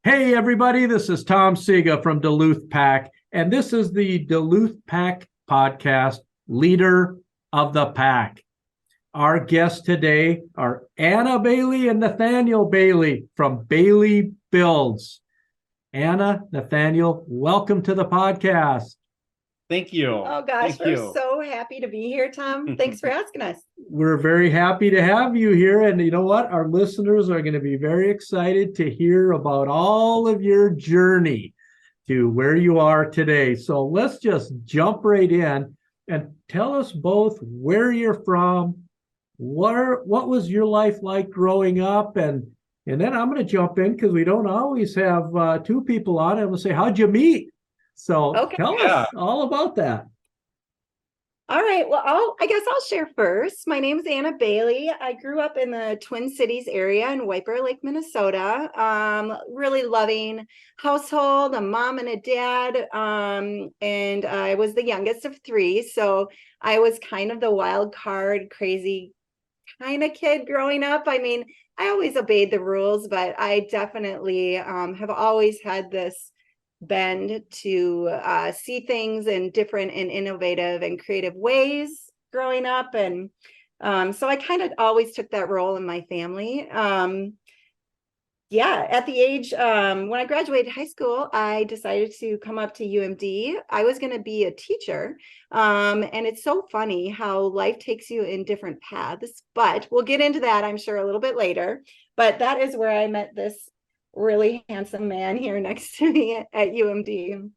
Hey, everybody, this is Tom Sega from Duluth Pack, and this is the Duluth Pack podcast, Leader of the Pack. Our guests today are Anna Bailey and Nathanael Bailey from Bailey Builds. Anna, Nathanael, welcome to the podcast. Thank you. Oh gosh, we're so happy to be here, Tom. Thanks for asking us. We're very happy to have you here. And you know what? Our listeners are going to be very excited to hear about all of your journey to where you are today. So let's just jump right in and tell us both where you're from, what was your life like growing up, and then I'm going to jump in because we don't always have two people on. I'm going to say, how'd you meet? So tell us all about that. All right. Well, I guess I'll share first. My name is Anna Bailey. I grew up in the Twin Cities area in White Bear Lake, Minnesota. Really loving household, a mom and a dad. And I was the youngest of three. So I was kind of the wild card, crazy kind of kid growing up. I mean, I always obeyed the rules, but I definitely have always had this bend to see things in different and innovative and creative ways growing up. And so I kind of always took that role in my family. At the age when I graduated high school, I decided to come up to UMD. I was going to be a teacher. And it's so funny how life takes you in different paths, but we'll get into that, I'm sure, a little bit later. But that is where I met this really handsome man here next to me at UMD.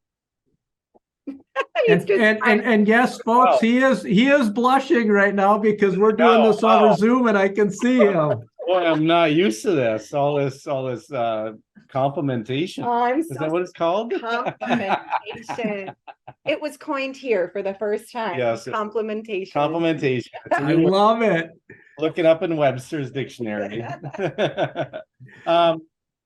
and yes, folks, he is blushing right now because we're doing this over Zoom and I can see him. Boy, I'm not used to this. All this complimentation. Is that what it's called? Complimentation. It was coined here for the first time. Yes. Complimentation. Complimentation. I love it. Look it up in Webster's dictionary.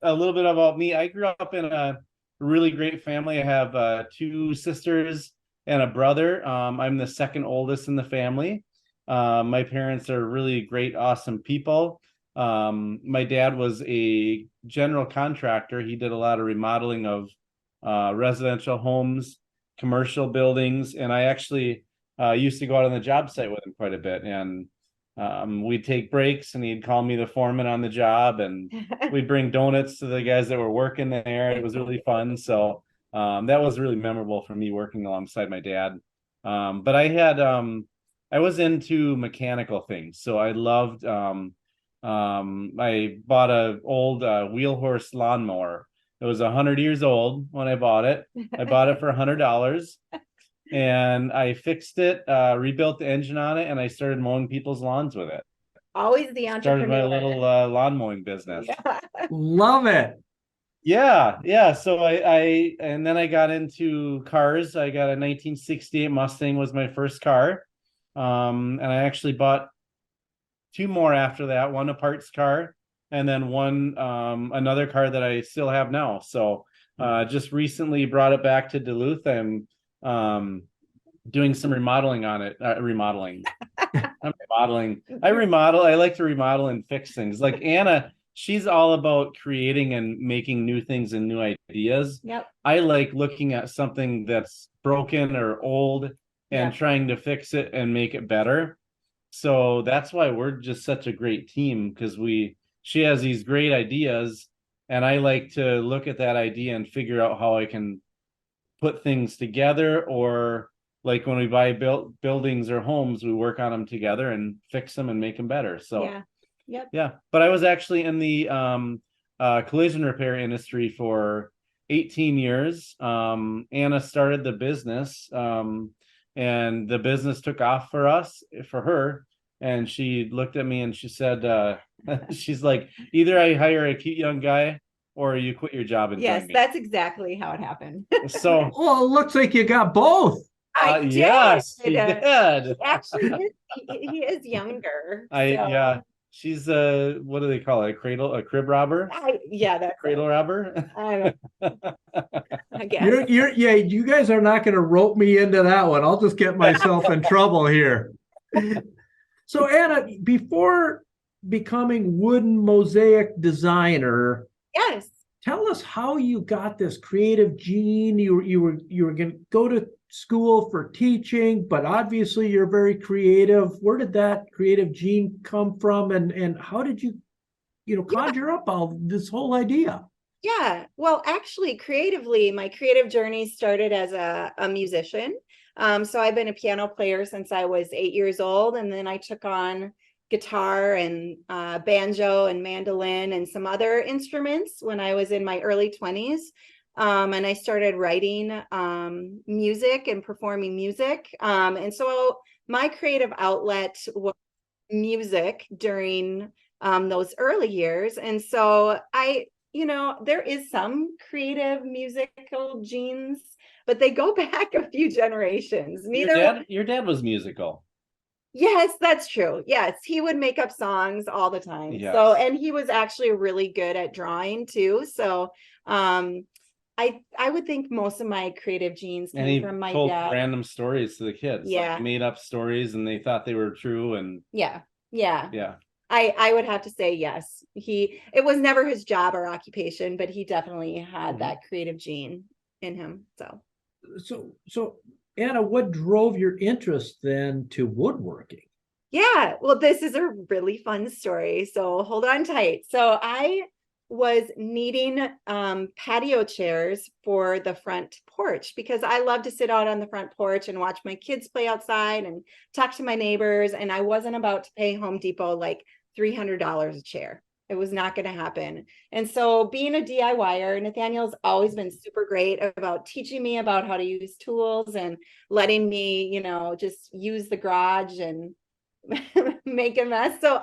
A little bit about me. I grew up in a really great family. I have two sisters and a brother. I'm the second oldest in the family. My parents are really great, awesome people. My dad was a general contractor. He did a lot of remodeling of residential homes, commercial buildings, and I actually used to go out on the job site with him quite a bit. And we'd take breaks and he'd call me the foreman on the job, and we'd bring donuts to the guys that were working there. It was really fun. So that was really memorable for me, working alongside my dad. But I was into mechanical things. So I loved, I bought an old wheel horse lawnmower. It was 100 years old when I bought it. I bought it for $100. And I fixed it, rebuilt the engine on it, and I started mowing people's lawns with it. Always the entrepreneur. Started my little lawn mowing business. Yeah. Love it. Yeah. So and then I got into cars. I got a 1968 Mustang was my first car. And I actually bought two more after that, one a parts car, and then one another car that I still have now. So just recently brought it back to Duluth. I'm doing some remodeling on it. Remodeling. I'm remodeling. I like to remodel and fix things. Like Anna, she's all about creating and making new things and new ideas. Yep. I like looking at something that's broken or old and trying to fix it and make it better. So that's why we're just such a great team, because she has these great ideas, and I like to look at that idea and figure out how I can put things together, or like when we buy buildings or homes, we work on them together and fix them and make them better. So but I was actually in the collision repair industry for 18 years. Anna started the business, and the business took off for her, and she looked at me and she said, she's like, either I hire a cute young guy or you quit your job and yes, join me. that's exactly how it happened. So, well, it looks like you got both. I did. Yes, he did. Actually, he is younger. She's what do they call it? A crib robber? That's cradle robber. I guess. You guys are not going to rope me into that one. I'll just get myself in trouble here. So Anna, before becoming wooden mosaic designer, Yes. tell us how you got this creative gene. You were going to go to school for teaching, but obviously you're very creative. Where did that creative gene come from, and how did you conjure up all this whole idea? Yeah, well, actually, creatively, my creative journey started as a musician. So I've been a piano player since I was 8 years old, and then I took on guitar and banjo and mandolin and some other instruments when I was in my early 20s. And I started writing music and performing music. And so my creative outlet was music during those early years. And so there is some creative musical genes, but they go back a few generations. Your dad was musical. Yes, that's true. Yes, he would make up songs all the time. Yes. So, and he was actually really good at drawing too. So, I would think most of my creative genes came from my told dad. random stories to the kids. Yeah. Like made up stories and they thought they were true. And yeah. Yeah. I would have to say yes. It was never his job or occupation, but he definitely had that creative gene in him. So Anna, what drove your interest then to woodworking? Yeah, well, this is a really fun story. So hold on tight. So I was needing patio chairs for the front porch because I love to sit out on the front porch and watch my kids play outside and talk to my neighbors. And I wasn't about to pay Home Depot like $300 a chair. It was not going to happen. And so being a DIYer, Nathaniel's always been super great about teaching me about how to use tools and letting me, just use the garage and make a mess. So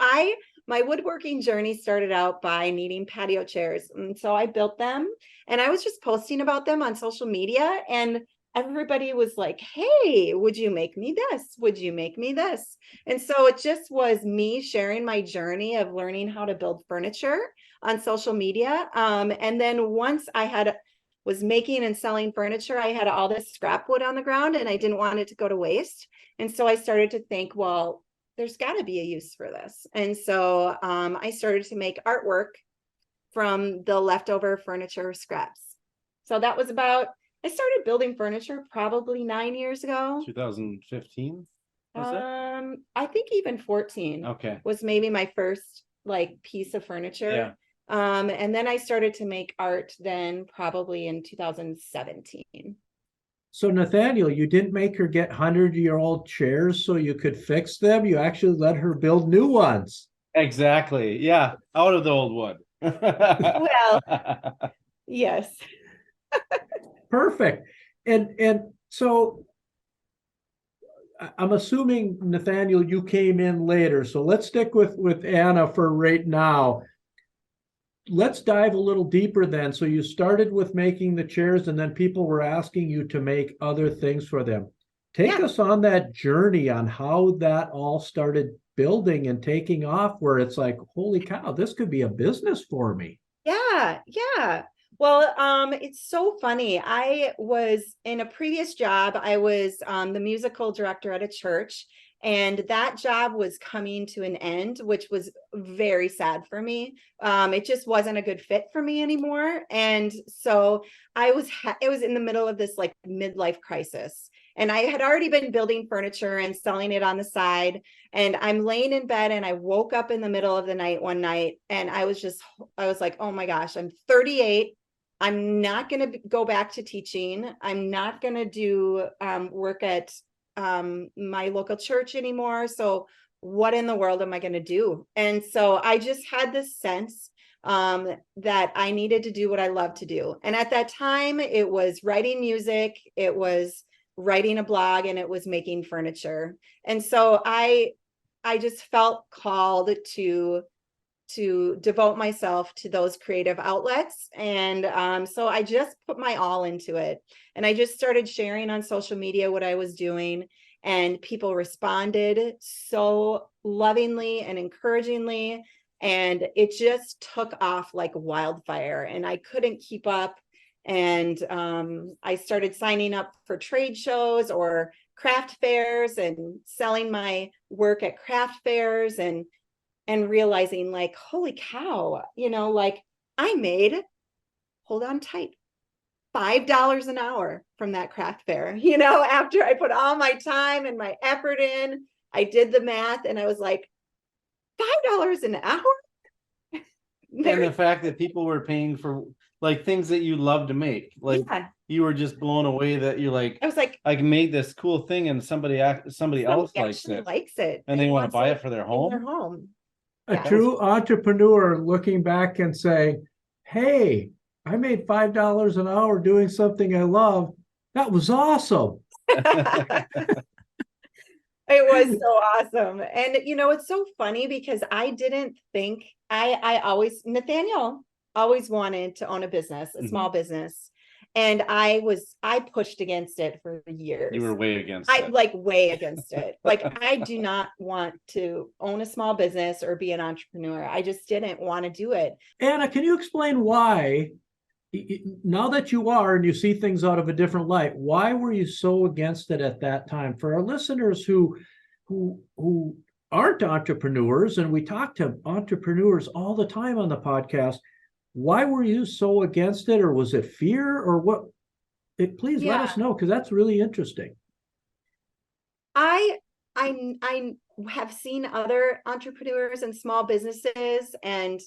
my woodworking journey started out by needing patio chairs. And so I built them and I was just posting about them on social media, and everybody was like, hey, would you make me this? Would you make me this? And so it just was me sharing my journey of learning how to build furniture on social media. And then once was making and selling furniture, I had all this scrap wood on the ground and I didn't want it to go to waste. And so I started to think, well, there's got to be a use for this. And so I started to make artwork from the leftover furniture scraps. So that was I started building furniture probably 9 years ago. 2015? I think even 14 was maybe my first piece of furniture. Yeah. And then I started to make art then probably in 2017. So Nathaniel, you didn't make her get 100-year-old chairs so you could fix them. You actually let her build new ones. Exactly. Yeah. Out of the old wood. Well, yes. Perfect. And so I'm assuming, Nathaniel, you came in later. So let's stick with Anna for right now. Let's dive a little deeper then. So you started with making the chairs and then people were asking you to make other things for them. Take us on that journey on how that all started building and taking off, where it's like, holy cow, this could be a business for me. Yeah. Well, it's so funny. I was in a previous job. I was the musical director at a church, and that job was coming to an end, which was very sad for me. It just wasn't a good fit for me anymore. And so it was in the middle of this midlife crisis. And I had already been building furniture and selling it on the side. And I'm laying in bed and I woke up in the middle of the night one night and I was like, oh my gosh, I'm 38. I'm not going to go back to teaching. I'm not going to do work at my local church anymore. So what in the world am I going to do? And so I just had this sense that I needed to do what I love to do. And at that time, it was writing music, it was writing a blog, and it was making furniture. And so I just felt called to devote myself to those creative outlets. And so I just put my all into it. And I just started sharing on social media what I was doing. And people responded so lovingly and encouragingly. And it just took off like wildfire. And I couldn't keep up. And I started signing up for trade shows or craft fairs and selling my work at craft fairs and realizing holy cow, I made hold on tight, $5 an hour from that craft fair. After I put all my time and my effort in, I did the math and I was like, $5 an hour? And the fact that people were paying for like things that you love to make, like Yeah. you were just blown away that you're like, I was like, I made this cool thing and somebody else likes actually it likes it and they want to wants buy it for their in their home. home. A Yeah. true entrepreneur looking back and saying, hey, I made $5 an hour doing something I love. That was awesome. It was so awesome. And it's so funny because I didn't think Nathaniel always wanted to own a business, a small business. And I pushed against it for years. You were way against it. Like way against it. Like I do not want to own a small business or be an entrepreneur. I just didn't want to do it. Anna, can you explain why, now that you are and you see things out of a different light, why were you so against it at that time? For our listeners who aren't entrepreneurs, and we talk to entrepreneurs all the time on the podcast, why were you so against it? Or was it fear or what? Please let us know, because that's really interesting. I have seen other entrepreneurs and small businesses, and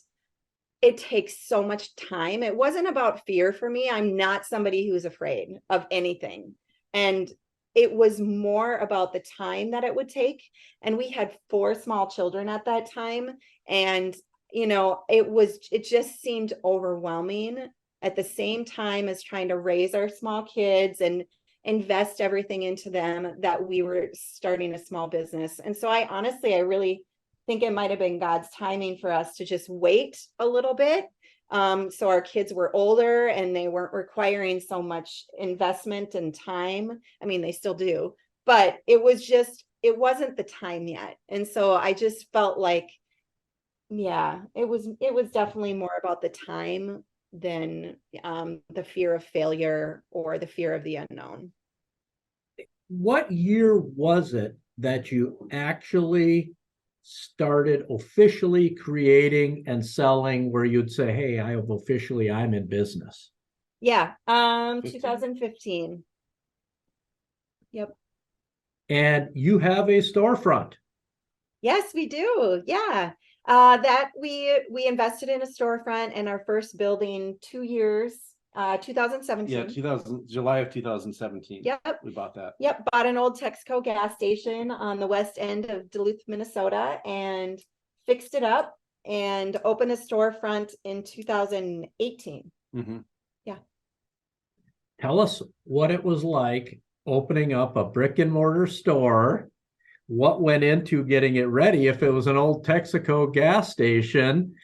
it takes so much time. It wasn't about fear for me. I'm not somebody who's afraid of anything. And it was more about the time that it would take. And we had 4 small children at that time. And, it just seemed overwhelming at the same time as trying to raise our small kids and invest everything into them, that we were starting a small business. And so I really think it might have been God's timing for us to just wait a little bit. So our kids were older and they weren't requiring so much investment and time. I mean, they still do, but it wasn't the time yet. And so I just felt like, it was definitely more about the time than the fear of failure or the fear of the unknown. What year was it that you actually started officially creating and selling, where you'd say, hey, I'm in business? 2015. Yep. And you have a storefront. Yes, we do. Yeah. That we invested in a storefront in our first building 2 years, 2017. Yeah, July of 2017. Yep. We bought that. Yep. Bought an old Texaco gas station on the west end of Duluth, Minnesota, and fixed it up and opened a storefront in 2018. Mm-hmm. Yeah. Tell us what it was like opening up a brick and mortar store. What went into getting it ready if it was an old Texaco gas station,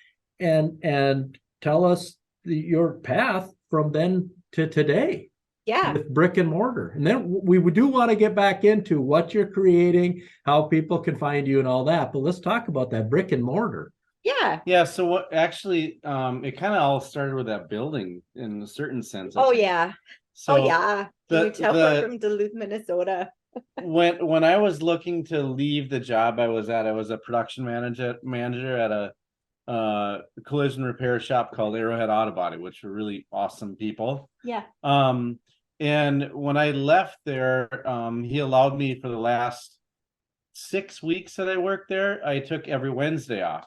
and tell us your path from then to today. Yeah. With brick and mortar. And then we do want to get back into what you're creating, how people can find you and all that. But let's talk about that brick and mortar. Yeah. Yeah. So what actually, it kind of all started with that building in a certain sense. Oh, yeah. So Can you tell we're from Duluth, Minnesota? when I was looking to leave the job I was a production manager at a collision repair shop called Arrowhead Auto Body, which were really awesome people. Yeah. And when I left there, he allowed me for the last 6 weeks that I worked there, I took every Wednesday off.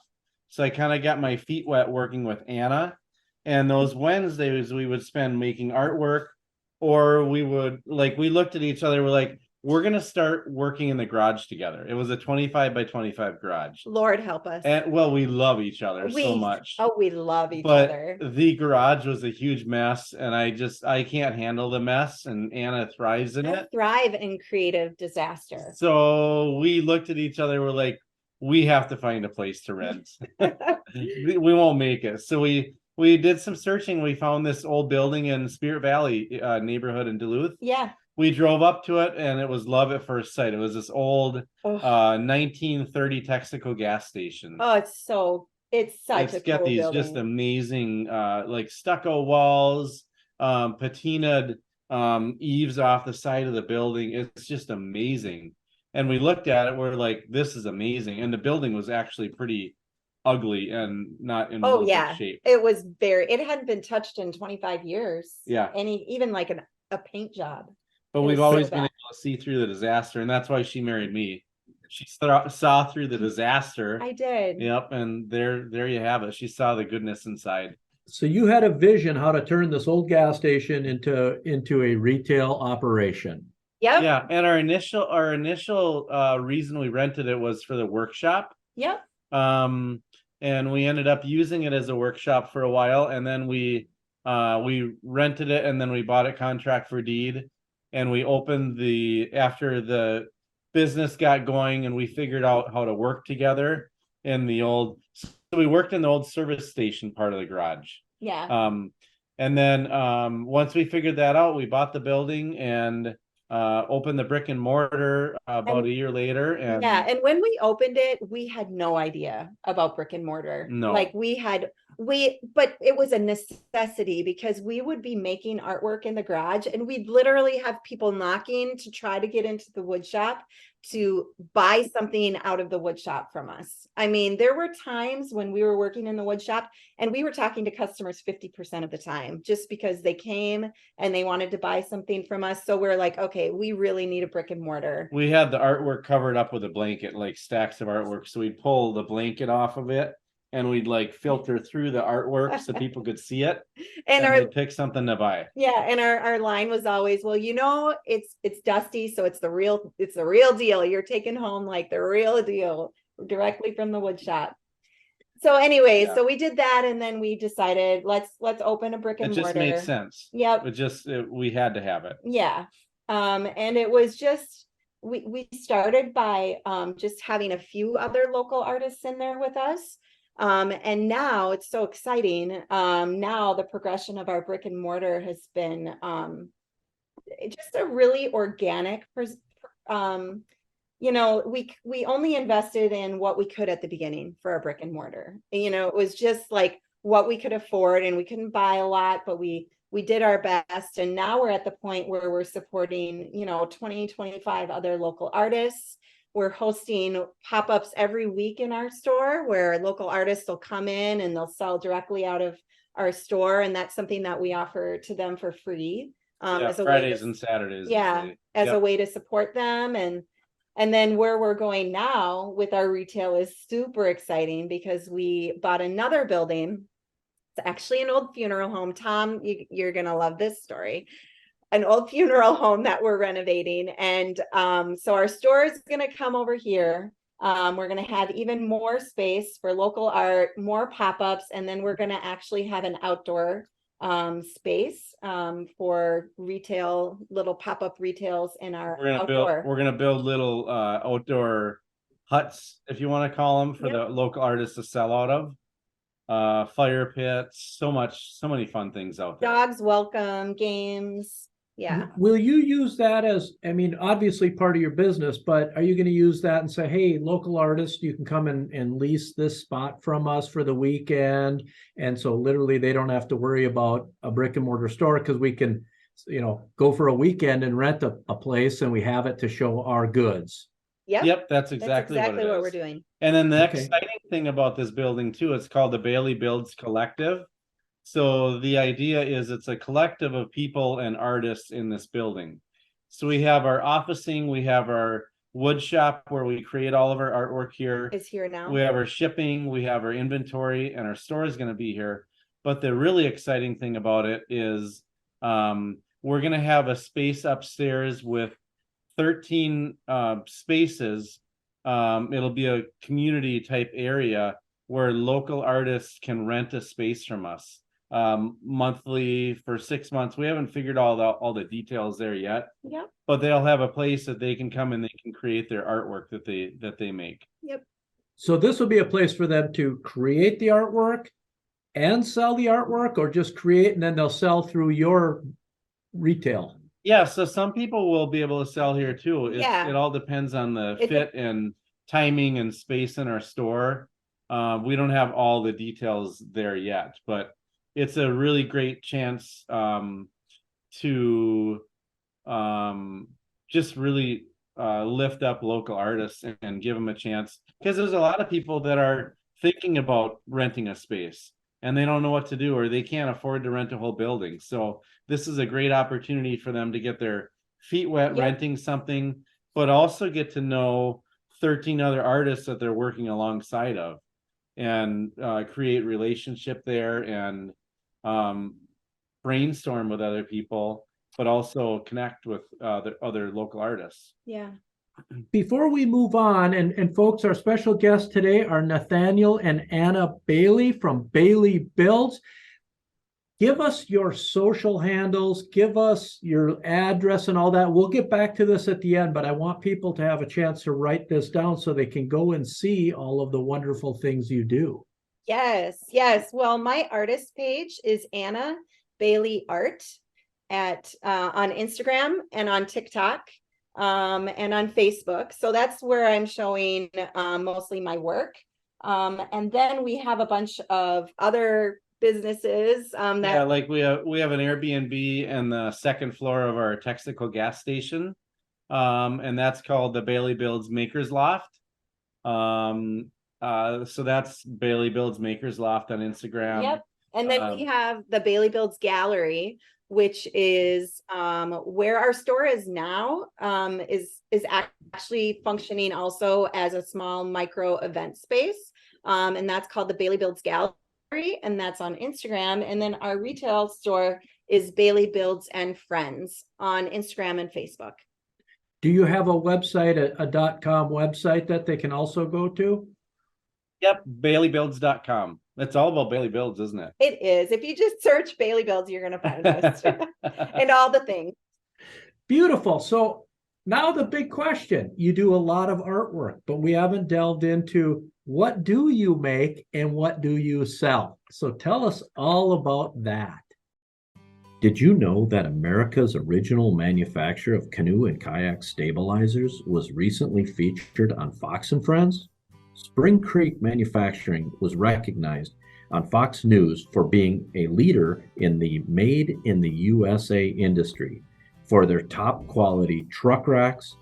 So I kind of got my feet wet working with Anna. And those Wednesdays we would spend making artwork, or we looked at each other, we're like, we're going to start working in the garage together. It was a 25 by 25 garage. Lord help us. And we love each other so much. Oh, we love each other. The garage was a huge mess, and I can't handle the mess, and Anna thrives in it. Thrive in creative disaster. So we looked at each other, we're like, we have to find a place to rent. We won't make it. So we did some searching. We found this old building in Spirit Valley neighborhood in Duluth. Yeah. We drove up to it, and it was love at first sight. It was this old 1930 Texaco gas station. Oh, it's such a got cool these building. just amazing like stucco walls, patinaed eaves off the side of the building. It's just amazing. And we looked at it, we're like, this is amazing. And the building was actually pretty ugly and not in Oh real good yeah, shape. it hadn't been touched in 25 years. Yeah. Even like a paint job. But It we've was so always been bad. able to see through the disaster, and that's why she married me. She saw through the disaster. I did. Yep, and there you have it. She saw the goodness inside. So you had a vision how to turn this old gas station into a retail operation. Yep. Yeah, and our initial reason we rented it was for the workshop. Yep. And we ended up using it as a workshop for a while, and then we rented it, and then we bought it contract for deed, and we opened after the business got going, and we figured out how to work together in the old. So we worked in the old service station part of the garage. Yeah. And then once we figured that out, we bought the building and opened the brick and mortar about a year later. And yeah, and when we opened it, we had no idea about brick and mortar. No. Like but it was a necessity because we would be making artwork in the garage and we'd literally have people knocking to try to get into the wood shop to buy something out of the wood shop from us. I mean, there were times when we were working in the wood shop and we were talking to customers 50% of the time just because they came and they wanted to buy something from us. So we're like, okay, we really need a brick and mortar. We had the artwork covered up with a blanket, like stacks of artwork. So we'd pull the blanket off of it and we'd like filter through the artwork so people could see it And they'd pick something to buy. yeah, and our line was always, well, it's dusty, so it's the real deal. You're taking home like the real deal directly from the wood shop. So anyway, Yeah. so we did that and then we decided let's open a brick and It just mortar. made sense. Yep. We had to have it. Yeah. And it was just we started by just having a few other local artists in there with us. And now it's so exciting. Now the progression of our brick and mortar has been just a really organic we only invested in what we could at the beginning for our brick and mortar. It was just like what we could afford and we couldn't buy a lot, but we did our best. And now we're at the point where we're supporting, 20, 25 other local artists. We're hosting pop-ups every week in our store where local artists will come in and they'll sell directly out of our store. And that's something that we offer to them for free. As Fridays and Saturdays. Yeah, as a way to support them. And then where we're going now with our retail is super exciting because we bought another building. It's actually an old funeral home. Tom, you're going to love this story. An old funeral home that we're renovating. And so our store is going to come over here. We're going to have even more space for local art, more pop-ups, and then we're going to actually have an outdoor space for retail, little pop-up retails in our outdoor. We're going to build little outdoor huts, if you want to call them, for the local artists to sell out of. Fire pits, so many fun things out there. Dogs welcome, games. Yeah. Will you use that as, obviously part of your business, but are you going to use that and say, hey, local artists, you can come and lease this spot from us for the weekend. And so literally they don't have to worry about a brick and mortar store because we can, go for a weekend and rent a place and we have it to show our goods. Yep. That's exactly what we're doing. And then the exciting thing about this building too, it's called the Bailey Builds Collective. So the idea is it's a collective of people and artists in this building. So we have our officing, we have our wood shop where we create all of our artwork here. It's here now. We have our shipping, we have our inventory, and our store is going to be here. But the really exciting thing about it is we're going to have a space upstairs with 13 spaces. It'll be a community type area where local artists can rent a space from us monthly for 6 months. We haven't figured all the details there yet. Yep. But they'll have a place that they can come and they can create their artwork that they make. Yep. So this will be a place for them to create the artwork and sell the artwork, or just create and then they'll sell through your retail. Yeah, so some people will be able to sell here too. It all depends on the fit and timing and space in our store. We don't have all the details there yet, but it's a really great chance to just really lift up local artists and give them a chance, because there's a lot of people that are thinking about renting a space and they don't know what to do, or they can't afford to rent a whole building. So this is a great opportunity for them to get their feet wet, Yep. renting something, but also get to know 13 other artists that they're working alongside of, and create relationship there, and brainstorm with other people, but also connect with the other local artists. Yeah. Before we move on, and folks, our special guests today are Nathanael and Anna Bailey from Bailey Builds. Give us your social handles, give us your address and all that. We'll get back to this at the end, but I want people to have a chance to write this down so they can go and see all of the wonderful things you do. Yes, yes. Well, my artist page is Anna Bailey Art at on Instagram and on TikTok and on Facebook. So that's where I'm showing mostly my work. And then we have a bunch of other businesses that like we have an Airbnb in the second floor of our Texaco gas station, and that's called the Bailey Builds Makers Loft. So that's Bailey Builds Makers Loft on Instagram. Yep. And then we have the Bailey Builds Gallery, which is where our store is now, is actually functioning also as a small micro event space. And that's called the Bailey Builds Gallery, and that's on Instagram. And then our retail store is Bailey Builds and Friends on Instagram and Facebook. Do you have a website, a .com website that they can also go to? Yep, baileybuilds.com. It's all about Bailey Builds, isn't it? It is. If you just search Bailey Builds, you're going to find us and all the things. Beautiful. So now the big question, you do a lot of artwork, but we haven't delved into what do you make and what do you sell? So tell us all about that. Did you know that America's original manufacturer of canoe and kayak stabilizers was recently featured on Fox and Friends? Spring Creek Manufacturing was recognized on Fox News for being a leader in the Made in the USA industry for their top quality truck racks,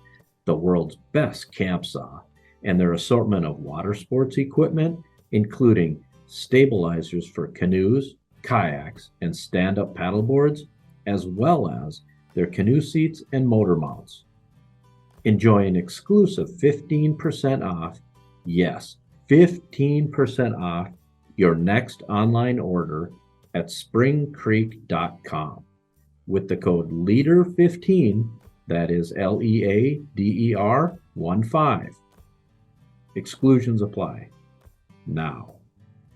the world's best camp saw, and their assortment of water sports equipment, including stabilizers for canoes, kayaks, and stand-up paddleboards, as well as their canoe seats and motor mounts. Enjoy an exclusive 15% off, yes, 15% off your next online order at springcreek.com with the code LEADER15, that is LEADER 15. Exclusions apply. Now,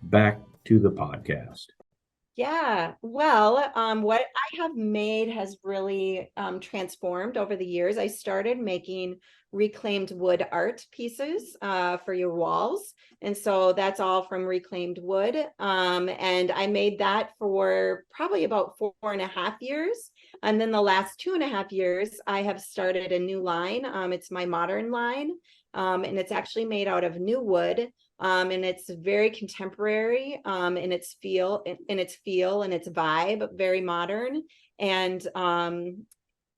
back to the podcast. Yeah, well, what I have made has really transformed over the years. I started making reclaimed wood art pieces for your walls. And so that's all from reclaimed wood. And I made that for probably about 4.5 years. And then the last 2.5 years, I have started a new line. It's my modern line. And it's actually made out of new wood. And it's very contemporary in its feel and its vibe, very modern. And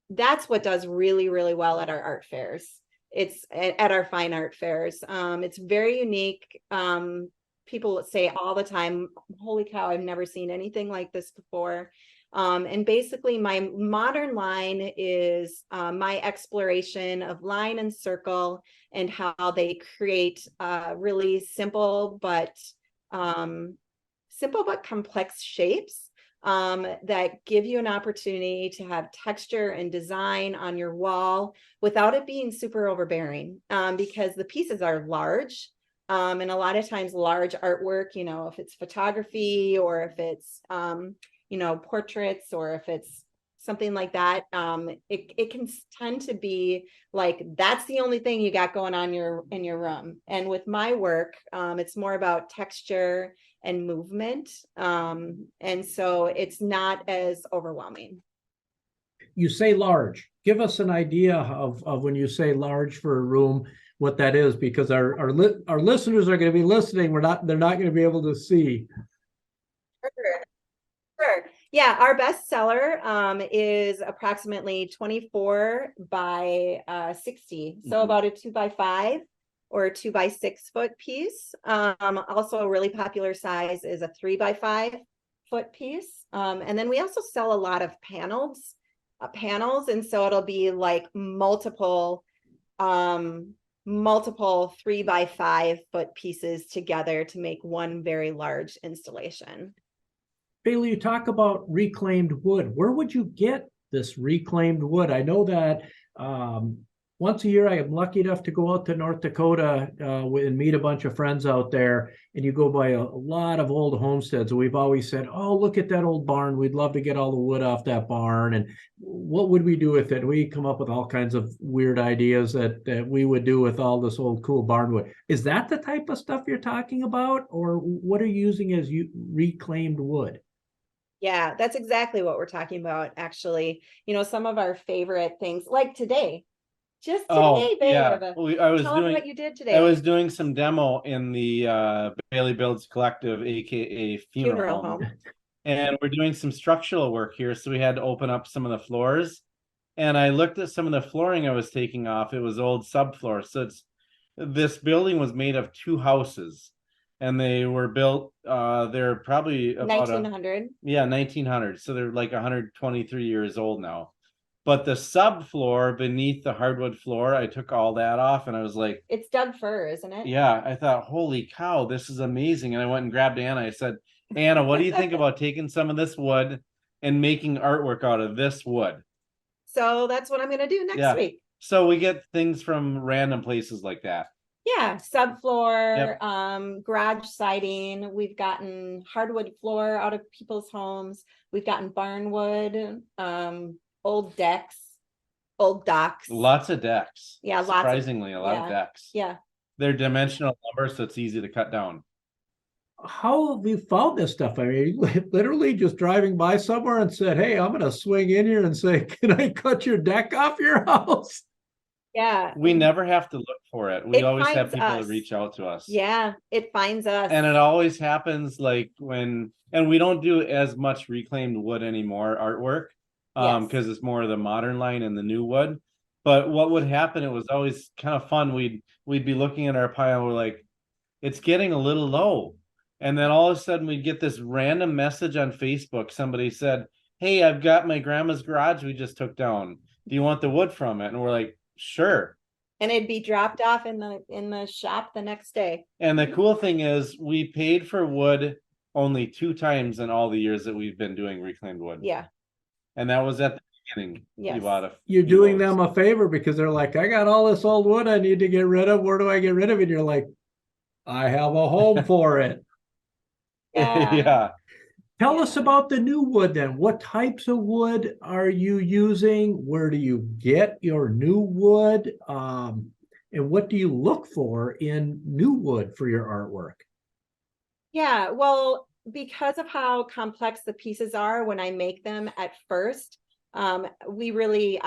that's what does really, really well at our art fairs. It's at our fine art fairs. It's very unique. People say all the time, holy cow, I've never seen anything like this before. And basically my modern line is my exploration of line and circle and how they create really simple but complex shapes that give you an opportunity to have texture and design on your wall without it being super overbearing, because the pieces are large. And a lot of times large artwork, if it's photography or if it's portraits, or if it's something like that, it can tend to be like that's the only thing you got going on in your room. And with my work, it's more about texture and movement, and so it's not as overwhelming. You say large. Give us an idea of when you say large for a room, what that is, because our listeners are going to be listening. They're not going to be able to see. Sure. Yeah, our best seller is approximately 24 by 60. So about a 2 by 5. or a 2 by 6 foot piece. Also a really popular size is a 3 by 5 foot piece. And then we also sell a lot of panels, and so it'll be like multiple 3 by 5 foot pieces together to make one very large installation. Bailey, you talk about reclaimed wood. Where would you get this reclaimed wood? I know that once a year I am lucky enough to go out to North Dakota and meet a bunch of friends out there, and you go by a lot of old homesteads. We've always said, oh, look at that old barn. We'd love to get all the wood off that barn. And what would we do with it? We come up with all kinds of weird ideas that we would do with all this old cool barn wood. Is that the type of stuff you're talking about? Or what are you using as reclaimed wood? Yeah, that's exactly what we're talking about, actually. Some of our favorite things, like today. Just today, yeah. babe. I was Tell them doing what you did today. I was doing some demo in the Bailey Builds Collective, aka Funeral Home. And we're doing some structural work here, so we had to open up some of the floors. And I looked at some of the flooring I was taking off. It was old subfloor. So this building was made of 2 houses, and they were built they're probably about 1900. 1900. So they're like 123 years old now. But the subfloor beneath the hardwood floor, I took all that off, and I was like, it's Doug fir, isn't it? Yeah, I thought, holy cow, this is amazing. And I went and grabbed Anna. I said, Anna, what do you think about taking some of this wood and making artwork out of this wood? So that's what I'm going to do next week. So we get things from random places like that. Yeah, subfloor, garage siding. We've gotten hardwood floor out of people's homes. We've gotten barnwood, old decks, old docks. Lots of decks. Yeah, surprisingly, a lot of decks. Yeah. They're dimensional lumber, so it's easy to cut down. How have you found this stuff? I mean, literally just driving by somewhere and said, hey, I'm going to swing in here and say, can I cut your deck off your house? Yeah. We never have to look for it. We always have people that reach out to us. Yeah, it finds us. And it always happens like and we don't do as much reclaimed wood anymore, artwork, because it's more of the modern line and the new wood. But what would happen, it was always kind of fun. We'd be looking at our pile, and we're like, it's getting a little low. And then all of a sudden we'd get this random message on Facebook. Somebody said, hey, I've got my grandma's garage we just took down. Do you want the wood from it? And we're like, sure. And it'd be dropped off in the shop the next day. And the cool thing is we paid for wood only 2 times in all the years that we've been doing reclaimed wood. Yeah. And that was at the beginning. Yes. You're doing them a favor, because they're like, I got all this old wood I need to get rid of. Where do I get rid of it? And you're like, I have a home for it. Yeah. Tell us about the new wood then. What types of wood are you using? Where do you get your new wood? And what do you look for in new wood for your artwork? Yeah, well, because of how complex the pieces are when I make them at first, I really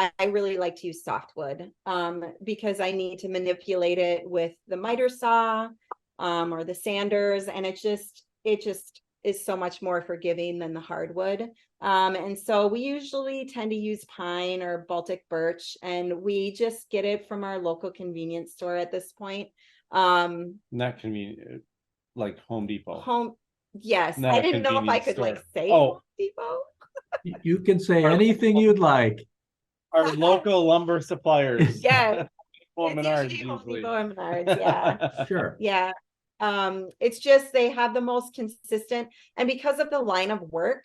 like to use softwood because I need to manipulate it with the miter saw or the sanders, and it just is so much more forgiving than the hardwood. And so we usually tend to use pine or Baltic birch, and we just get it from our local convenience store at this point. Not convenient, like Home Depot. Yes. Not I didn't know if I could store. like say Home Depot. You can say anything you'd like. Our local lumber suppliers. Yeah. Home Menards, Home usually. Depot and Menards, yeah. Sure. Yeah. It's just they have the most consistent, and because of the line of work,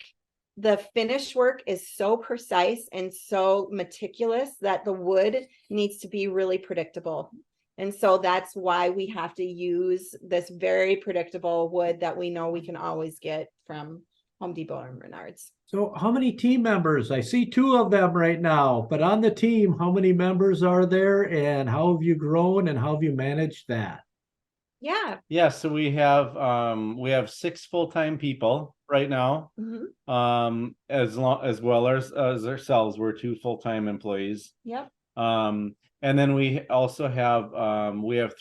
the finish work is so precise and so meticulous that the wood needs to be really predictable. And so that's why we have to use this very predictable wood that we know we can always get from Home Depot or Menards. So how many team members? I see 2 of them right now, but on the team, how many members are there, and how have you grown, and how have you managed that? Yeah. So we have 6 full-time people right now. Mm-hmm. As well as ourselves, we're 2 full-time employees. Yep. And then we also have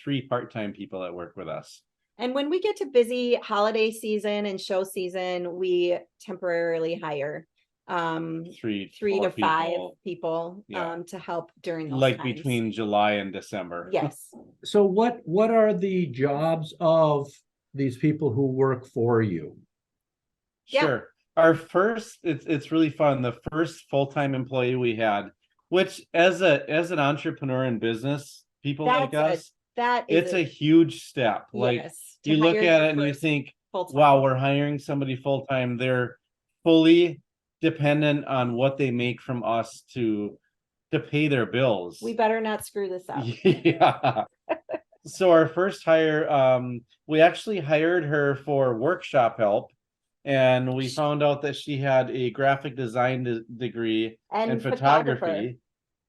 3 part-time people that work with us. And when we get to busy holiday season and show season, we temporarily hire. three, three four to five people, people Yeah. to help during those like times. between July and December. Yes. So what are the jobs of these people who work for you? Yeah. Sure. Our first, it's really fun. The first full-time employee we had, which as an entrepreneur in business, people like us, that is it's a huge step. Like yes, you look at it and you think, wow, we're hiring somebody full-time. They're fully dependent on what they make from us to pay their bills. We better not screw this up. Yeah. So our first hire, we actually hired her for workshop help, and we found out that she had a graphic design degree and photography.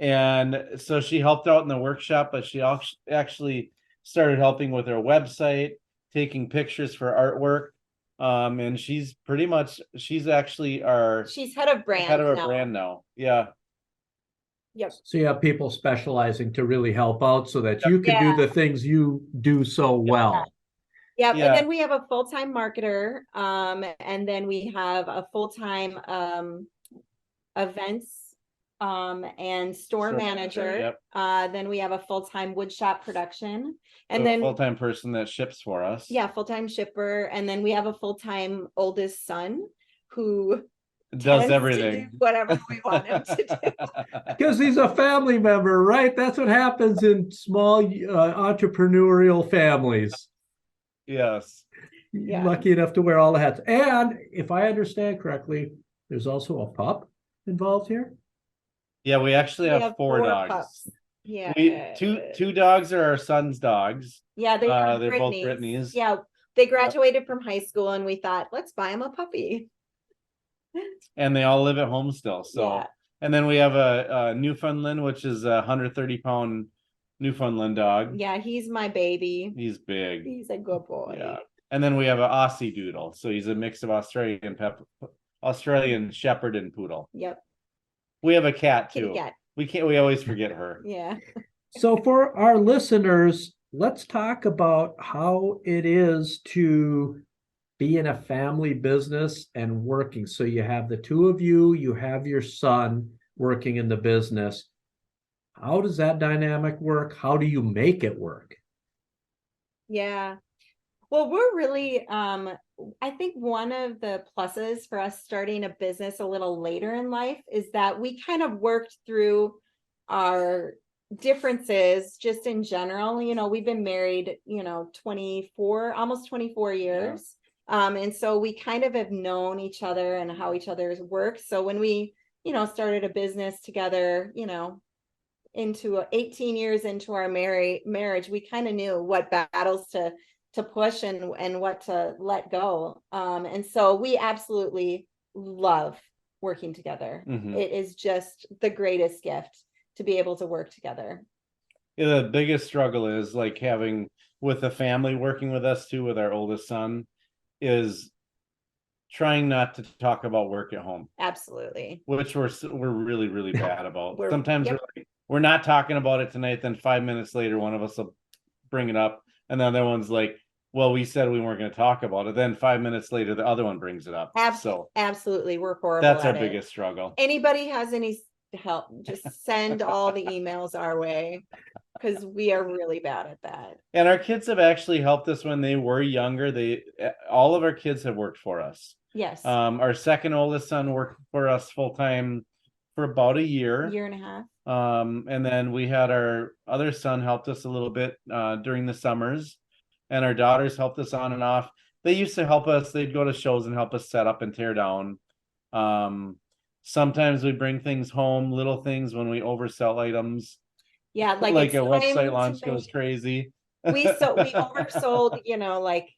And so she helped out in the workshop, but she actually started helping with our website, taking pictures for artwork. And she's actually she's head of brand brand now. Yeah. Yep. So you have people specializing to really help out so that you can do the things you do so well. Yeah. And then we have a full-time marketer, and then we have a full-time events and store manager. Then we have a full-time woodshop production, and then full-time person that ships for us. Yeah, full-time shipper, and then we have a full-time oldest son who does everything, do whatever we want him to do. Because he's a family member, right? That's what happens in small entrepreneurial families. Yes. Lucky enough to wear all the hats. And if I understand correctly, there's also a pup involved here. Yeah, we actually have four dogs. Pups. Yeah. Two dogs are our son's dogs. Yeah, they're both Brittany's. Yeah, they graduated from high school and we thought, let's buy him a puppy. And they all live at home still. So and then we have a Newfoundland, which is a 130-pound Newfoundland dog. Yeah, he's my baby. He's big. He's a good boy. Yeah. And then we have an Aussie Doodle. So he's a mix of Australian Shepherd and Poodle. Yep. We have a cat too. Cat. We always forget her. Yeah. So for our listeners, let's talk about how it is to be in a family business and working. So you have the two of you, you have your son working in the business. How does that dynamic work? How do you make it work? Yeah. Well, we're really, I think one of the pluses for us starting a business a little later in life is that we kind of worked through our differences just in general. You know, we've been married, almost 24 years. And so we kind of have known each other and how each other's work. So when we, started a business together, into 18 years into our marriage, we kind of knew what battles to push and what to let go. And so we absolutely love working together. Mm-hmm. It is just the greatest gift to be able to work together. Yeah, the biggest struggle is like having with the family working with us too, with our oldest son, is trying not to talk about work at home. Absolutely. Which we're really, really bad about. Sometimes we're not talking about it tonight, then 5 minutes later, one of us will bring it up. And the other one's like, well, we said we weren't going to talk about it. Then 5 minutes later, the other one brings it up. Absolutely. We're horrible. That's our biggest struggle. Anybody has any help, just send all the emails our way, because we are really bad at that. And our kids have actually helped us when they were younger. All of our kids have worked for us. Yes. Our second oldest son worked for us full time for about a year and a half. And then we had our other son helped us a little bit during the summers, and our daughters helped us on and off. They used to help us. They'd go to shows and help us set up and tear down. Sometimes we bring things home, little things when we oversell items. Yeah, like a website launch goes crazy. We oversold, like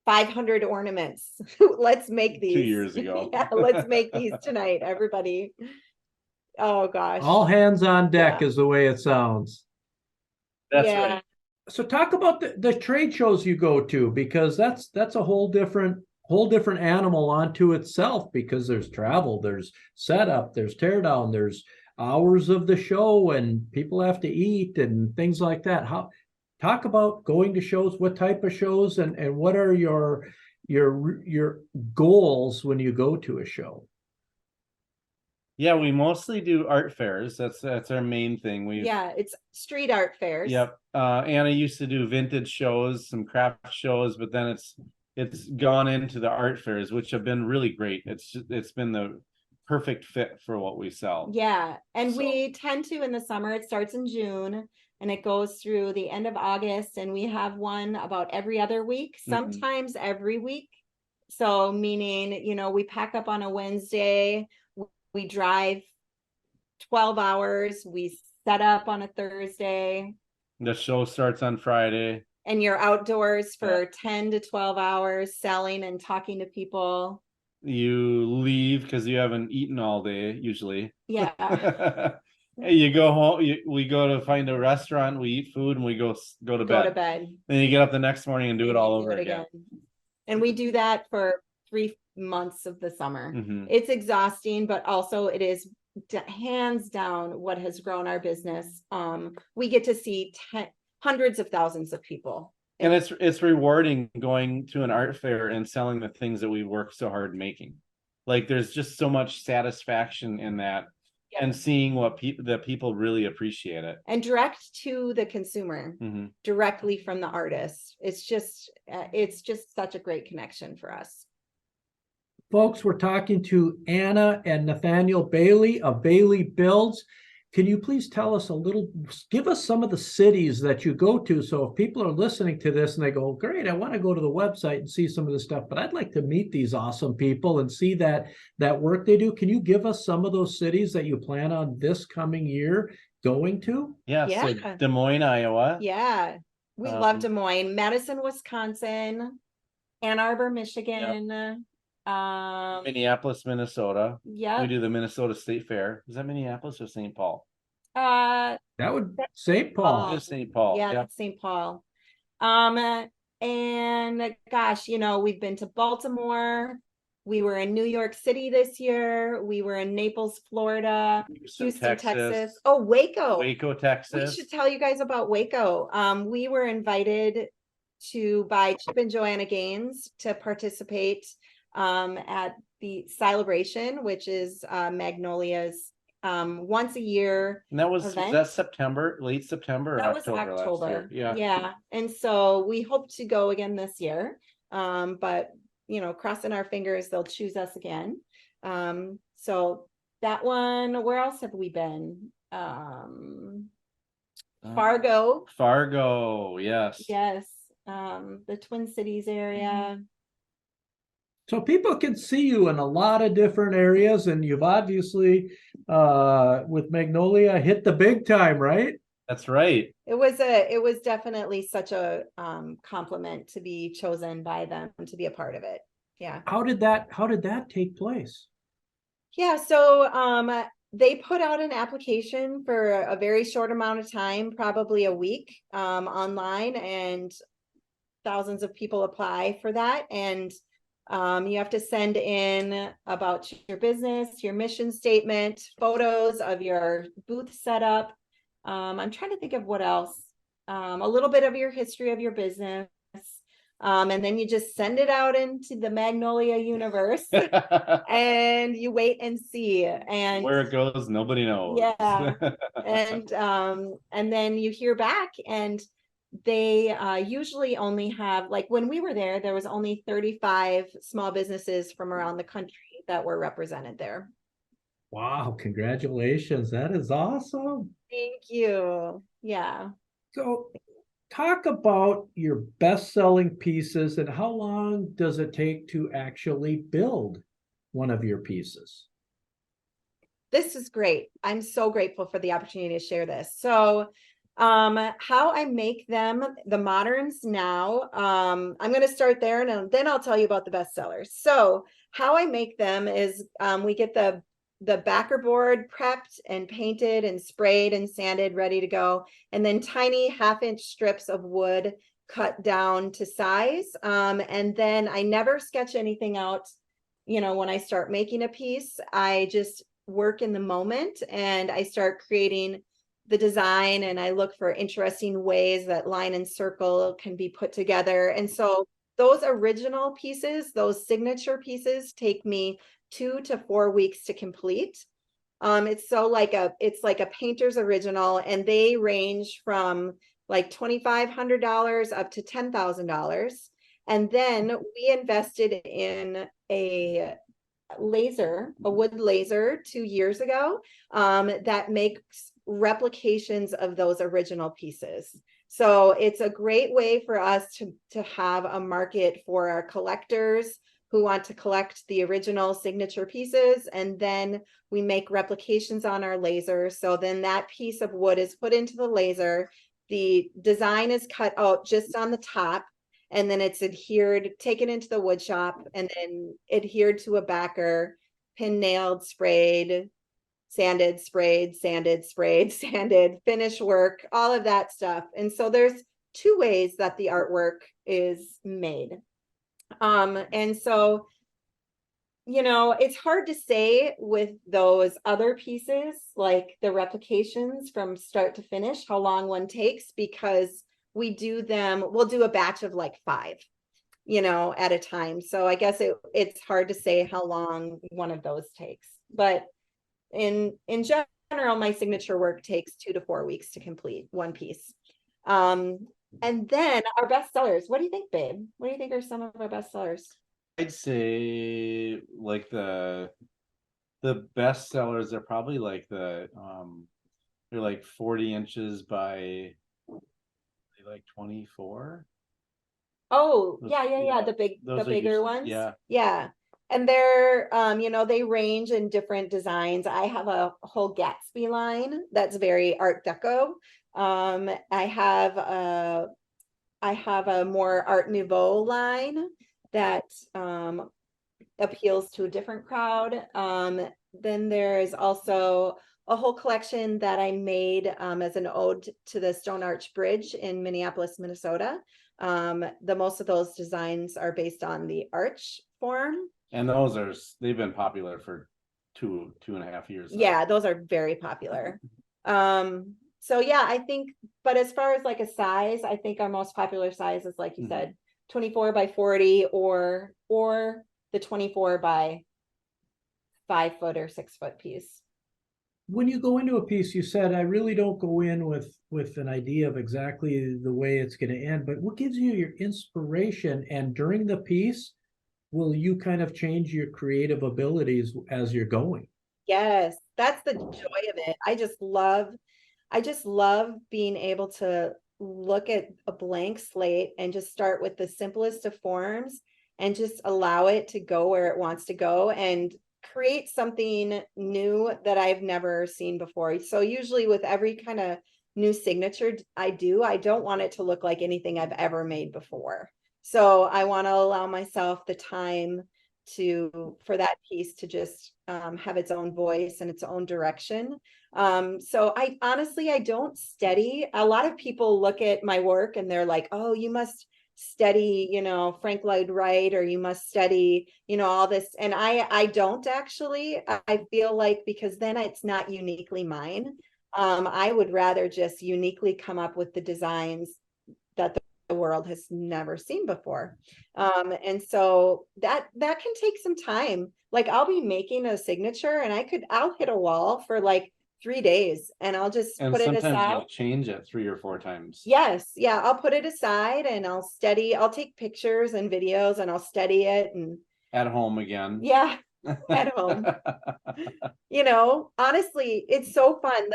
500 ornaments. Let's make these 2 years ago. Yeah, let's make these tonight, everybody. Oh gosh. All hands on deck is the way it sounds. That's right. So talk about the trade shows you go to, because that's a whole different animal onto itself, because there's travel, there's setup, there's teardown, there's hours of the show, and people have to eat and things like that. Talk about going to shows, what type of shows, and what are your goals when you go to a show? Yeah, we mostly do art fairs. That's our main thing. Yeah, it's street art fairs. Yep. Anna used to do vintage shows, some craft shows, but then it's gone into the art fairs, which have been really great. It's been the perfect fit for what we sell. Yeah, and So- we tend to in the summer, it starts in June and it goes through the end of August, and we have one about every other week, sometimes every week. So meaning, we pack up on a Wednesday, we drive 12 hours, we set up on a Thursday, The show starts on Friday. and you're outdoors for 10 to 12 hours selling and talking to people. You leave because you haven't eaten all day, usually. Yeah. You go home, we go to find a restaurant, we eat food, and we go to Go to bed. bed. Then you get up the next morning and do it And all you do over it again. And we do that for 3 months of the summer. Mhm. It's exhausting, but also it is hands down what has grown our business. We get to see hundreds of thousands of people. And it's rewarding going to an art fair and selling the things that we worked so hard making. Like there's just so much satisfaction in that, and seeing what people really appreciate it. And direct to the consumer, directly from the artist. It's just such a great connection for us. Folks, we're talking to Anna and Nathanael Bailey of Bailey Builds. Can you please tell us give us some of the cities that you go to? So if people are listening to this and they go, great, I want to go to the website and see some of this stuff, but I'd like to meet these awesome people and see that work they do. Can you give us some of those cities that you plan on this coming year going to? Yeah. So Des Moines, Iowa. Yeah. We love Des Moines, Madison, Wisconsin, Ann Arbor, Michigan. Minneapolis, Minnesota. Yeah. We do the Minnesota State Fair. Is that Minneapolis or St. Paul? That would St. Paul. Just St. Paul. Yeah, that's St. Paul. And gosh, we've been to Baltimore. We were in New York City this year. We were in Naples, Florida, Houston, Texas. Oh, Waco, Texas. We should tell you guys about Waco. We were invited by Chip and Joanna Gaines to participate at the celebration, which is Magnolia's once a year. And was that September, late September, or that was October last year? Yeah. And so we hope to go again this year. But crossing our fingers, they'll choose us again. So that one, where else have we been? Fargo, yes. The Twin Cities area. So people can see you in a lot of different areas, and you've obviously with Magnolia hit the big time, right? That's right. It was definitely such a compliment to be chosen by them to be a part of it. Yeah. How did that take place? Yeah, so they put out an application for a very short amount of time, probably a week, online, and thousands of people apply for that. And you have to send in about your business, your mission statement, photos of your booth setup. I'm trying to think of what else. A little bit of your history of your business. And then you just send it out into the Magnolia universe and you wait and see. And where it goes, nobody knows. Yeah. And then you hear back, and they usually only have, like when we were there was only 35 small businesses from around the country that were represented there. Wow, congratulations. That is awesome. Thank you. Yeah. So talk about your best-selling pieces and how long does it take to actually build one of your pieces? This is great. I'm so grateful for the opportunity to share this. So how I make them, the moderns now, I'm going to start there and then I'll tell you about the bestsellers. So how I make them is we get the backer board prepped and painted and sprayed and sanded, ready to go. And then tiny 1/2-inch strips of wood cut down to size. And then I never sketch anything out. When I start making a piece, I just work in the moment and I start creating the design, and I look for interesting ways that line and circle can be put together. And so those original pieces, those signature pieces, take me 2 to 4 weeks to complete. It's like a painter's original, and they range from like $2,500 up to $10,000. And then we invested in a wood laser 2 years ago, that makes replications of those original pieces. So it's a great way for us to have a market for our collectors who want to collect the original signature pieces, and then we make replications on our laser. So then that piece of wood is put into the laser. The design is cut out just on the top, and then it's taken into the wood shop, and then adhered to a backer, pin nailed, sprayed, sanded, sprayed, sanded, sprayed, sanded, finish work, all of that stuff. And so there's two ways that the artwork is made. And so, it's hard to say with those other pieces, like the replications from start to finish, how long one takes, because we'll do a batch of like 5, at a time. So I guess it's hard to say how long one of those takes. But in general, my signature work takes 2 to 4 weeks to complete one piece. And then our best sellers. What do you think, babe? What do you think are some of our best sellers? I'd say like the best sellers are probably like they're like 40 inches by like 24. Oh, Those- yeah. The those are bigger usually- ones. yeah. Yeah. And they're, they range in different designs. I have a whole Gatsby line that's very Art Deco. I have a more Art Nouveau line that appeals to a different crowd. Then there's also a whole collection that I made as an ode to the Stone Arch Bridge in Minneapolis, Minnesota. Most of those designs are based on the arch form. And they've been popular for 2.5 years now. Yeah, those are very popular. So yeah, I think, but as far as like a size, I think our most popular size is, like you said, 24 by 40 or the 24 by 5 foot or 6 foot piece. When you go into a piece, you said, I really don't go in with an idea of exactly the way it's going to end, but what gives you your inspiration? And during the piece, will you kind of change your creative abilities as you're going? Yes, that's the joy of it. I just love being able to look at a blank slate and just start with the simplest of forms and just allow it to go where it wants to go and create something new that I've never seen before. So usually with every kind of new signature I don't want it to look like anything I've ever made before. So I want to allow myself the time for that piece to just have its own voice and its own direction. So I honestly, I don't steady. A lot of people look at my work and they're like, oh, you must study, Frank Lloyd Wright, or you must study, all this. And I don't actually. I feel like, because then it's not uniquely mine. I would rather just uniquely come up with the designs that the world has never seen before. And so that can take some time. Like I'll be making a signature and I'll hit a wall for like 3 days and I'll just put it aside. Sometimes you'll change it 3 or 4 times. Yes. Yeah. I'll put it aside and I'll take pictures and videos and I'll study it and at home again. Yeah. At home. Honestly, it's so fun.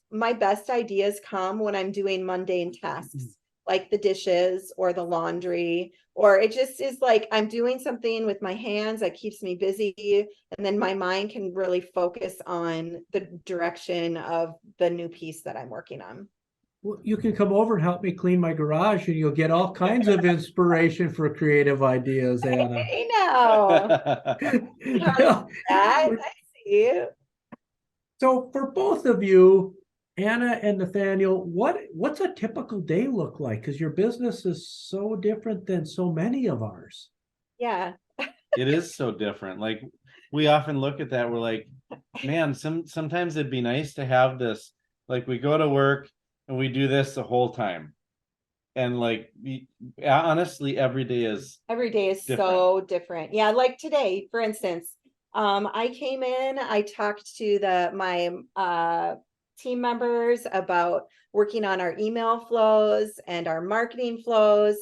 My best ideas come when I'm doing mundane tasks, like the dishes or the laundry, or it just is like I'm doing something with my hands that keeps me busy. And then my mind can really focus on the direction of the new piece that I'm working on. Well, you can come over and help me clean my garage and you'll get all kinds of inspiration for creative ideas, Anna. Hey, now. I see. So for both of you, Anna and Nathanael, what's a typical day look like? Because your business is so different than so many of ours. Yeah. It is so different. Like we often look at that, we're like, man, sometimes it'd be nice to have this, like we go to work and we do this the whole time. And like honestly, every day is different. So different. Yeah, like today, for instance, I came in, I talked to my team members about working on our email flows and our marketing flows,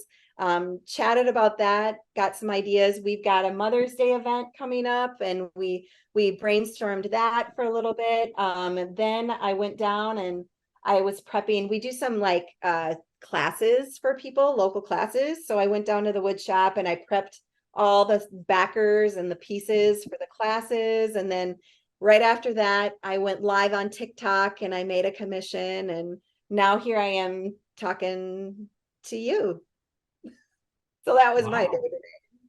chatted about that, got some ideas. We've got a Mother's Day event coming up, and we brainstormed that for a little bit. And then I went down and I was prepping. We do some like classes for people, local classes. So I went down to the wood shop and I prepped all the backers and the pieces for the classes. And then right after that, I went live on TikTok and I made a commission. And now here I am talking to you. So that was my day today.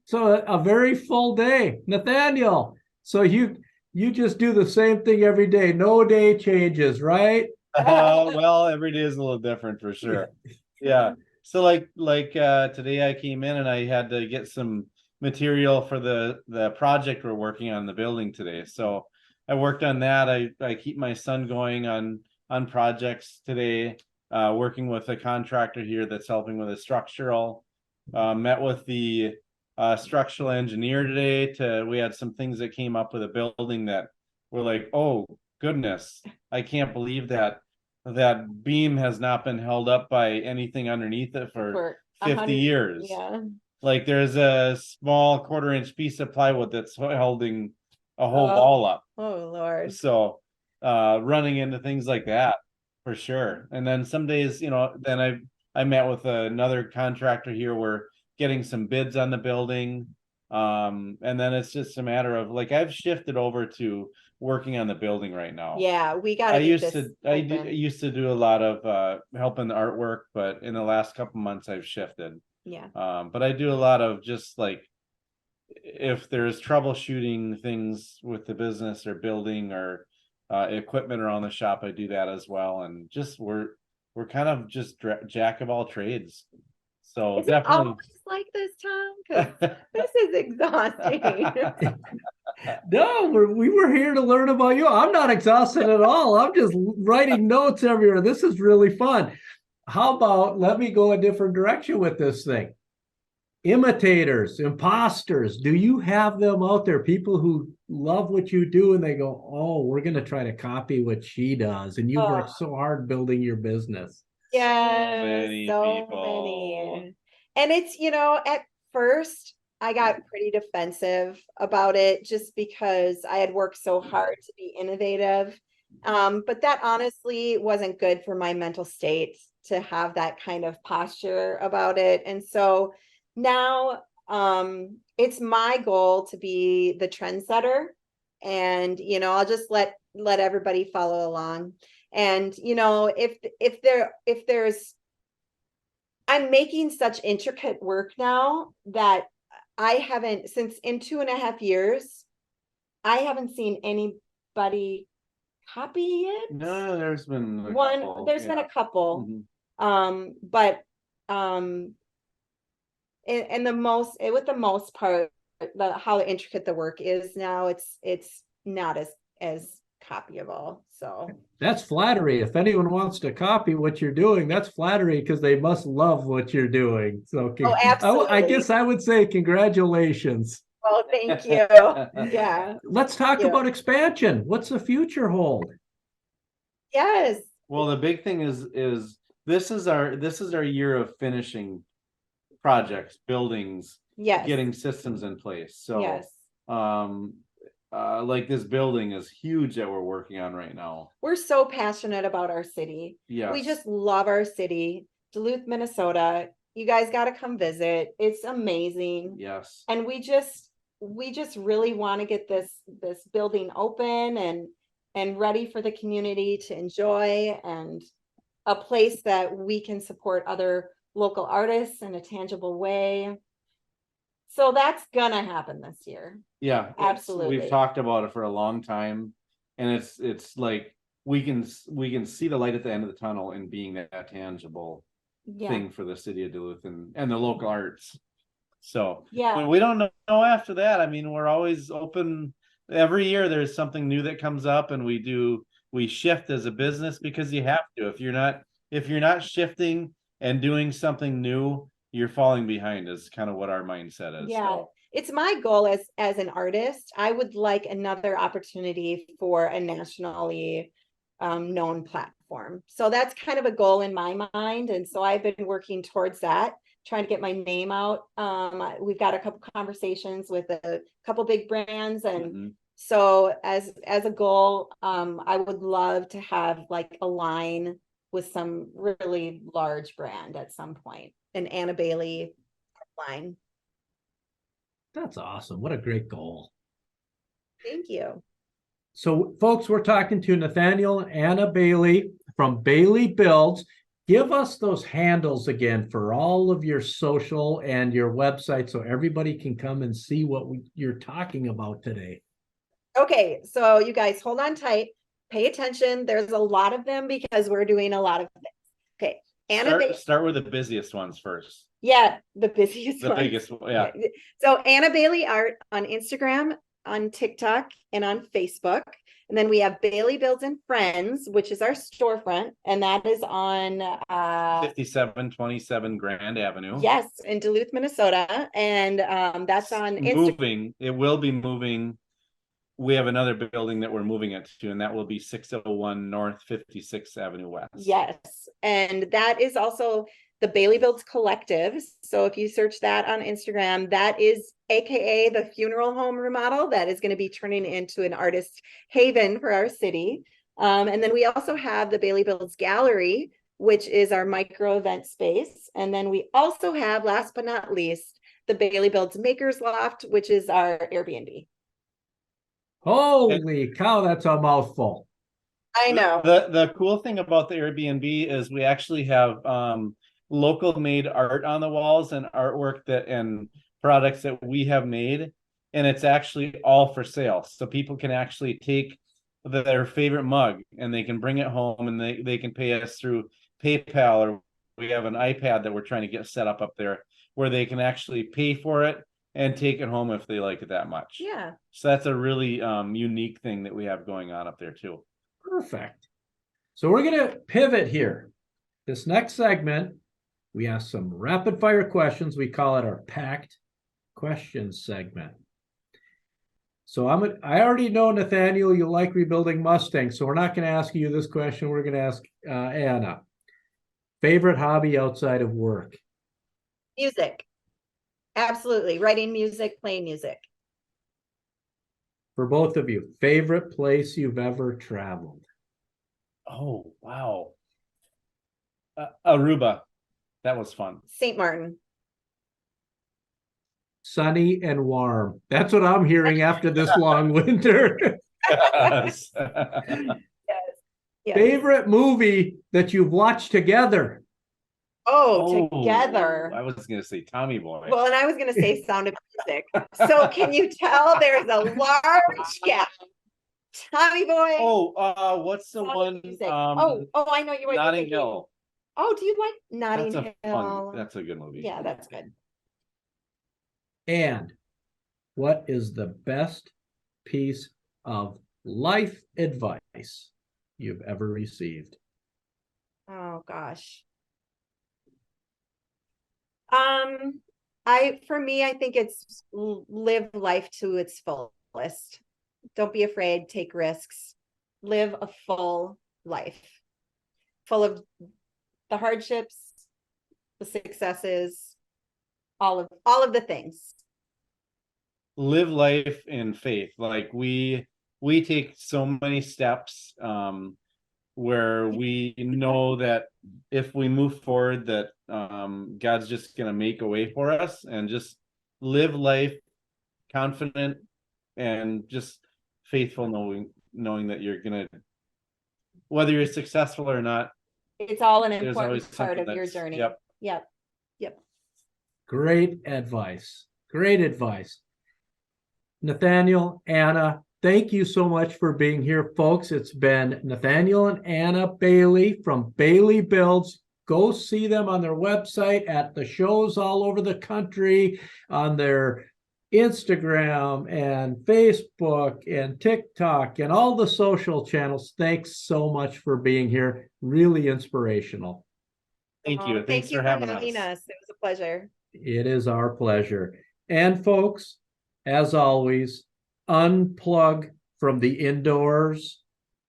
So a very full day. Nathaniel, so you just do the same thing every day. No day changes, right? Well, every day is a little different for sure. Yeah. So like today I came in and I had to get some material for the project we're working on in the building today. So I worked on that. I keep my son going on projects today, working with a contractor here that's helping with a structural. Met with the structural engineer today. We had some things that came up with a building that were like, oh goodness, I can't believe that beam has not been held up by anything underneath it for 50 years. Yeah. Like there's a small 1/4-inch piece of plywood that's holding a whole wall up. Oh Lord. So running into things like that for sure. And then some days, then I met with another contractor here. We're getting some bids on the building. And then it's just a matter of like, I've shifted over to working on the building right now. Yeah, we got I used to do a lot of helping the artwork, but in the last couple months I've shifted. Yeah. But I do a lot of just like, if there's troubleshooting things with the business or building or equipment around the shop, I do that as well. And just we're kind of just jack of all trades. So Is definitely it always like this, Tom? Because this is exhausting. No, we were here to learn about you. I'm not exhausted at all. I'm just writing notes everywhere. This is really fun. How about let me go a different direction with this thing? Imitators, imposters, do you have them out there? People who love what you do and they go, oh, we're going to try to copy what she does. And you worked so hard building your business. Yeah, so people. many. And it's, at first I got pretty defensive about it just because I had worked so hard to be innovative. But that honestly wasn't good for my mental state to have that kind of posture about it. And so now it's my goal to be the trendsetter, and I'll just let everybody follow along. And if there's I'm making such intricate work now that I haven't, since in 2.5 years, I haven't seen anybody copy it. No, there's been been a couple. Mm-hmm. But with the most part, how intricate the work is now, it's not as copyable. So that's flattery. If anyone wants to copy what you're doing, that's flattery because they must love what you're doing. So absolutely. I guess I would say congratulations. Well, thank you. Yeah. Let's talk about expansion. What's the future hold? Yes. Well, the big thing is this is our year of finishing projects, buildings, getting systems in place. So like this building is huge that we're working on right now. We're so passionate about our city. Yeah, we just love our city. Duluth, Minnesota. You guys got to come visit. It's amazing. Yes. And we just really want to get this building open and ready for the community to enjoy, and a place that we can support other local artists in a tangible way. So that's gonna happen this year. Yeah, absolutely. We've talked about it for a long time, and it's like we can see the light at the end of the tunnel in being that tangible thing for the city of Duluth and the local arts. So when we don't know after that, I mean, we're always open. Every year there's something new that comes up, and we shift as a business because you have to. If you're not shifting and doing something new, you're falling behind, is kind of what our mindset is. Yeah. So it's my goal as an artist. I would like another opportunity for a nationally known platform. So that's kind of a goal in my mind. And so I've been working towards that, trying to get my name out. We've got a couple conversations with a couple big brands. And so as a goal, I would love to have like a line with some really large brand at some point, an Anna Bailey line. That's awesome. What a great goal. Thank you. So, folks, we're talking to Nathanael and Anna Bailey from Bailey Builds. Give us those handles again for all of your social and your website so everybody can come and see what you're talking about today. Okay, so you guys hold on tight. Pay attention. There's a lot of them because we're doing a lot of things. Okay, Anna. Start with the busiest ones first. Yeah, the busiest The ones. biggest, yeah. So Anna Bailey Art on Instagram, on TikTok, and on Facebook. And then we have Bailey Builds and Friends, which is our storefront, and that is on 5727 Grand Avenue. Yes, in Duluth, Minnesota. And that's on Instagram. It will be moving. We have another building that we're moving it to, and that will be 601 North 56th Avenue West. Yes, and that is also the Bailey Builds Collective. So if you search that on Instagram, that is AKA the funeral home remodel that is going to be turning into an artist haven for our city. And then we also have the Bailey Builds Gallery, which is our micro event space. And then we also have, last but not least, the Bailey Builds Makers Loft, which is our Airbnb. Holy cow, that's a mouthful. I know. The cool thing about the Airbnb is we actually have local made art on the walls and artwork and products that we have made, and it's actually all for sale. So people can actually take their favorite mug and they can bring it home, and they can pay us through PayPal, or we have an iPad that we're trying to get set up there where they can actually pay for it and take it home if they like it that much. Yeah. So that's a really unique thing that we have going on up there too. Perfect. So we're going to pivot here. This next segment, we ask some rapid fire questions. We call it our packed questions segment. So I already know, Nathanael, you like rebuilding Mustangs, so we're not going to ask you this question. We're going to ask Anna. Favorite hobby outside of work? Music. Absolutely. Writing music, playing music. For both of you, favorite place you've ever traveled? Oh, wow. Aruba. That was fun. St. Martin. Sunny and warm. That's what I'm hearing after this long winter. Yes. Yes. Favorite movie that you've watched together? Together. I was going to say Tommy Boy. Well, and I was going to say Sound of Music. So can you tell there's a large gap? Tommy Boy. What's the Sound of one? Music. I know you were Notting thinking. Hill. Oh, do you like Notting Hill? That's a good movie. Yeah, that's good. And what is the best piece of life advice you've ever received? Oh gosh. I think it's live life to its fullest. Don't be afraid, take risks, live a full life, full of the hardships, the successes, all of the things. Live life in faith. Like we take so many steps where we know that if we move forward, that God's just going to make a way for us, and just live life confident and just faithful, knowing that you're going to, whether you're successful or not, it's all an there's always important part something of your journey. Yep. Great advice. Great advice. Nathanael, Anna, thank you so much for being here, folks. It's been Nathanael and Anna Bailey from Bailey Builds. Go see them on their website, at the shows all over the country, on their Instagram and Facebook and TikTok and all the social channels. Thanks so much for being here. Really inspirational. Thank you. Thanks for having us. It was a pleasure. It is our pleasure. And folks, as always, unplug from the indoors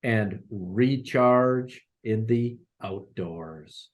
and recharge in the outdoors.